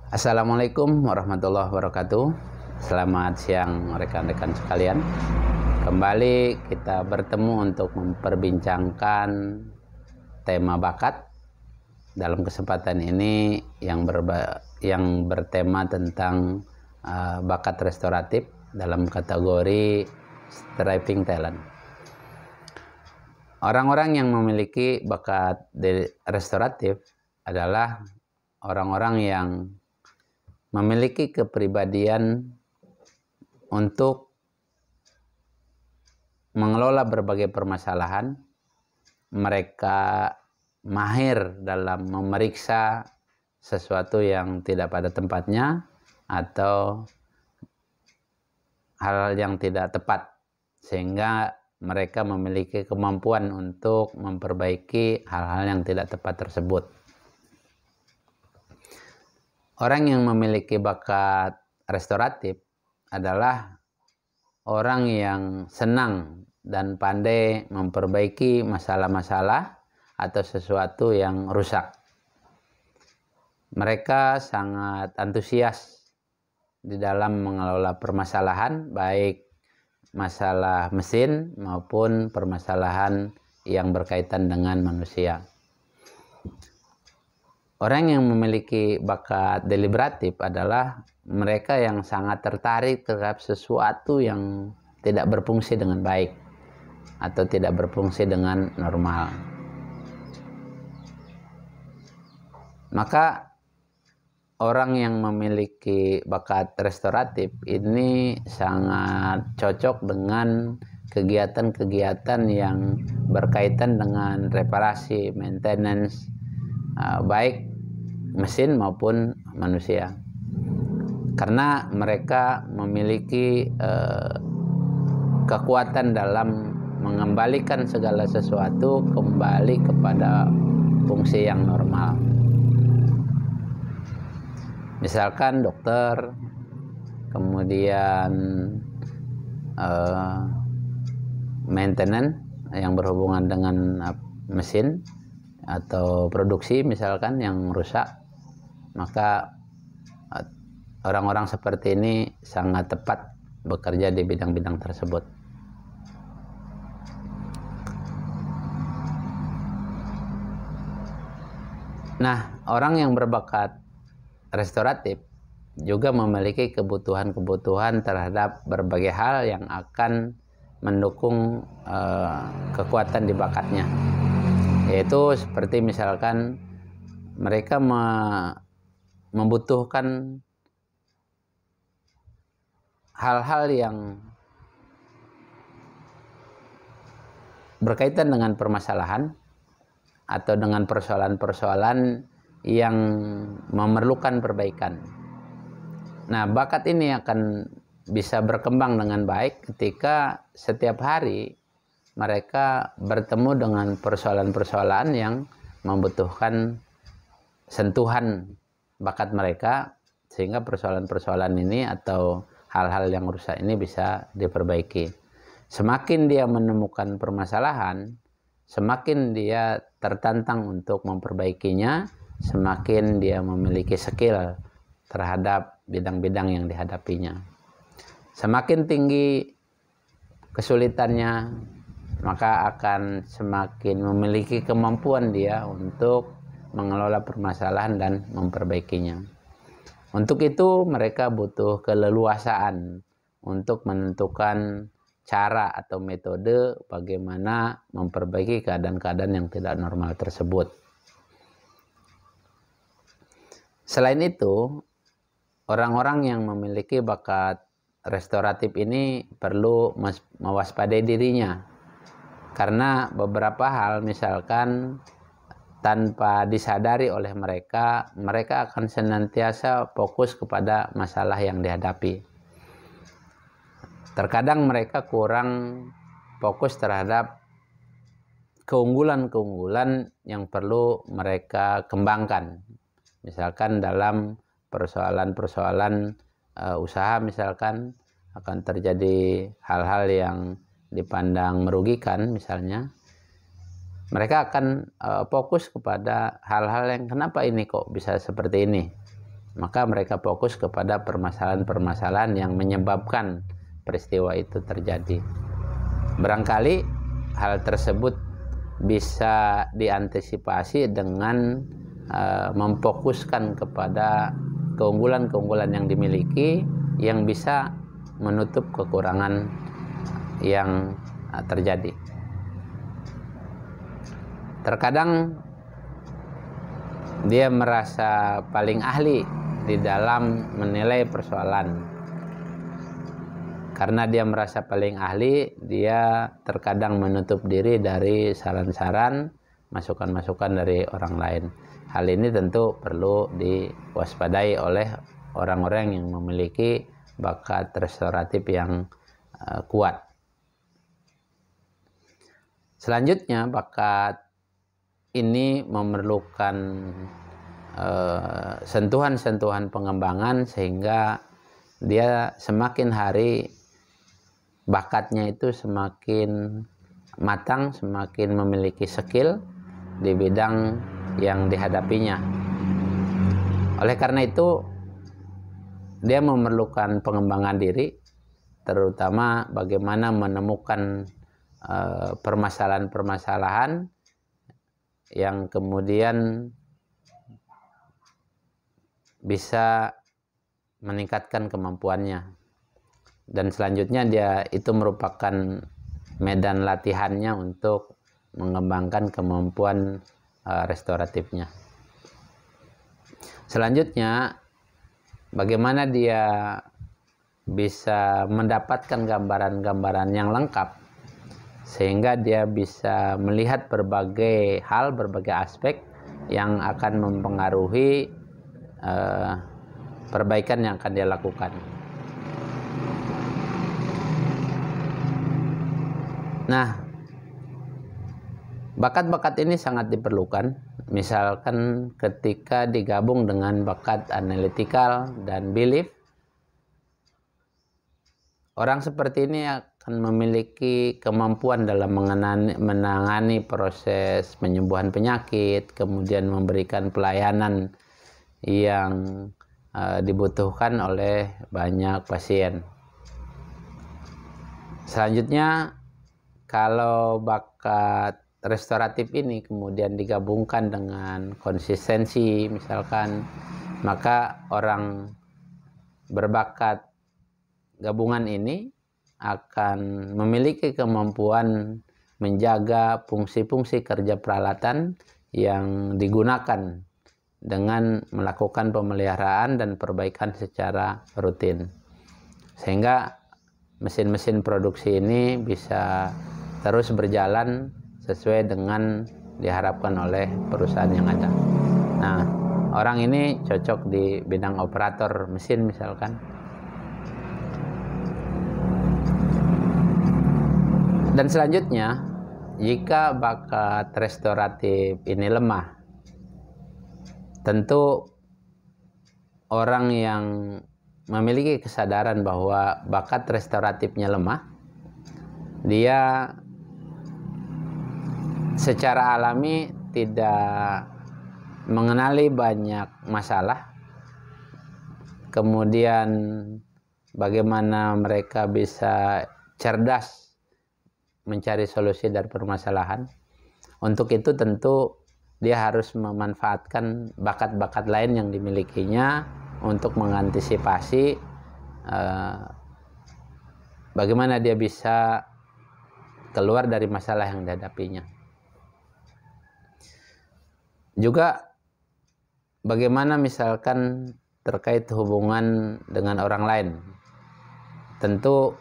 Assalamualaikum warahmatullahi wabarakatuh. Selamat siang rekan-rekan sekalian. Kembali kita bertemu untuk memperbincangkan tema bakat. Dalam kesempatan ini yang bertema tentang bakat restoratif dalam kategori striving talent. Orang-orang yang memiliki bakat restoratif adalah orang-orang yang memiliki kepribadian untuk mengelola berbagai permasalahan. Mereka mahir dalam memeriksa sesuatu yang tidak pada tempatnya atau hal yang tidak tepat, sehingga mereka memiliki kemampuan untuk memperbaiki hal-hal yang tidak tepat tersebut. Orang yang memiliki bakat restoratif adalah orang yang senang dan pandai memperbaiki masalah-masalah atau sesuatu yang rusak. Mereka sangat antusias di dalam mengelola permasalahan, baik masalah mesin maupun permasalahan yang berkaitan dengan manusia. Orang yang memiliki bakat deliberatif adalah mereka yang sangat tertarik terhadap sesuatu yang tidak berfungsi dengan baik atau tidak berfungsi dengan normal. Maka orang yang memiliki bakat restoratif ini sangat cocok dengan kegiatan-kegiatan yang berkaitan dengan reparasi, maintenance, baik mesin maupun manusia, karena mereka memiliki kekuatan dalam mengembalikan segala sesuatu kembali kepada fungsi yang normal. Misalkan dokter, kemudian maintenance yang berhubungan dengan mesin atau produksi misalkan yang rusak, maka orang-orang seperti ini sangat tepat bekerja di bidang-bidang tersebut. Nah, orang yang berbakat restoratif juga memiliki kebutuhan-kebutuhan terhadap berbagai hal yang akan mendukung kekuatan di bakatnya. Yaitu seperti misalkan mereka membutuhkan hal-hal yang berkaitan dengan permasalahan atau dengan persoalan-persoalan yang memerlukan perbaikan. Nah, bakat ini akan bisa berkembang dengan baik ketika setiap hari mereka bertemu dengan persoalan-persoalan yang membutuhkan sentuhan bakat mereka, sehingga persoalan-persoalan ini atau hal-hal yang rusak ini bisa diperbaiki. Semakin dia menemukan permasalahan, semakin dia tertantang untuk memperbaikinya, semakin dia memiliki skill terhadap bidang-bidang yang dihadapinya. Semakin tinggi kesulitannya, maka akan semakin memiliki kemampuan dia untuk mengelola permasalahan dan memperbaikinya. Untuk itu mereka butuh keleluasaan untuk menentukan cara atau metode bagaimana memperbaiki keadaan-keadaan yang tidak normal tersebut. Selain itu, orang-orang yang memiliki bakat restoratif ini perlu mewaspadai dirinya, karena beberapa hal misalkan tanpa disadari oleh mereka akan senantiasa fokus kepada masalah yang dihadapi. Terkadang mereka kurang fokus terhadap keunggulan-keunggulan yang perlu mereka kembangkan. Misalkan dalam persoalan-persoalan usaha, misalkan akan terjadi hal-hal yang dipandang merugikan misalnya, mereka akan fokus kepada hal-hal yang kenapa ini kok bisa seperti ini. maka mereka fokus kepada permasalahan-permasalahan yang menyebabkan peristiwa itu terjadi. Barangkali hal tersebut bisa diantisipasi dengan memfokuskan kepada keunggulan-keunggulan yang dimiliki yang bisa menutup kekurangan yang terjadi. Terkadang dia merasa paling ahli di dalam menilai persoalan. Karena dia merasa paling ahli, dia terkadang menutup diri dari saran-saran, masukan-masukan dari orang lain. Hal ini tentu perlu diwaspadai oleh orang-orang yang memiliki bakat restoratif yang kuat. Selanjutnya, bakat ini memerlukan sentuhan-sentuhan pengembangan sehingga dia semakin hari bakatnya itu semakin matang, semakin memiliki skill di bidang yang dihadapinya. Oleh karena itu, dia memerlukan pengembangan diri, terutama bagaimana menemukan permasalahan-permasalahan yang kemudian bisa meningkatkan kemampuannya. Dan selanjutnya dia itu merupakan medan latihannya untuk mengembangkan kemampuan restoratifnya. Selanjutnya, bagaimana dia bisa mendapatkan gambaran-gambaran yang lengkap sehingga dia bisa melihat berbagai hal, berbagai aspek yang akan mempengaruhi perbaikan yang akan dia lakukan. Nah, bakat-bakat ini sangat diperlukan. Misalkan ketika digabung dengan bakat analytical dan belief, orang seperti ini akan memiliki kemampuan dalam menangani proses penyembuhan penyakit, kemudian memberikan pelayanan yang dibutuhkan oleh banyak pasien. Selanjutnya, kalau bakat restoratif ini kemudian digabungkan dengan konsistensi misalkan, maka orang berbakat gabungan ini akan memiliki kemampuan menjaga fungsi-fungsi kerja peralatan yang digunakan dengan melakukan pemeliharaan dan perbaikan secara rutin. Sehingga mesin-mesin produksi ini bisa terus berjalan sesuai dengan diharapkan oleh perusahaan yang ada. Nah, orang ini cocok di bidang operator mesin misalkan. Dan selanjutnya, jika bakat restoratif ini lemah, tentu orang yang memiliki kesadaran bahwa bakat restoratifnya lemah, dia secara alami tidak mengenali banyak masalah, kemudian bagaimana mereka bisa cerdas mencari solusi dari permasalahan. Untuk itu tentu dia harus memanfaatkan bakat-bakat lain yang dimilikinya untuk mengantisipasi bagaimana dia bisa keluar dari masalah yang dihadapinya. Juga bagaimana misalkan terkait hubungan dengan orang lain. Tentu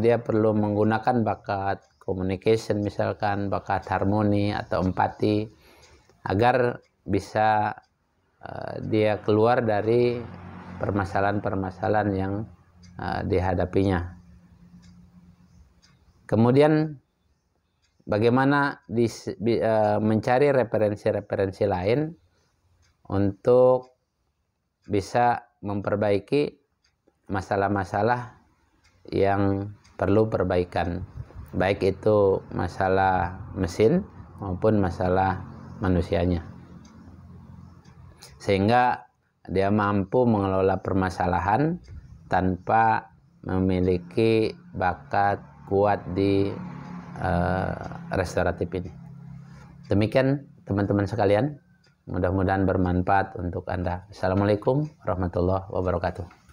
dia perlu menggunakan bakat communication misalkan, bakat harmoni atau empati agar bisa dia keluar dari permasalahan-permasalahan yang dihadapinya. Kemudian bagaimana mencari referensi-referensi lain untuk bisa memperbaiki masalah-masalah yang perlu perbaikan, baik itu masalah mesin maupun masalah manusianya. Sehingga dia mampu mengelola permasalahan tanpa memiliki bakat kuat di restoratif ini. Demikian teman-teman sekalian, mudah-mudahan bermanfaat untuk Anda. Assalamualaikum warahmatullahi wabarakatuh.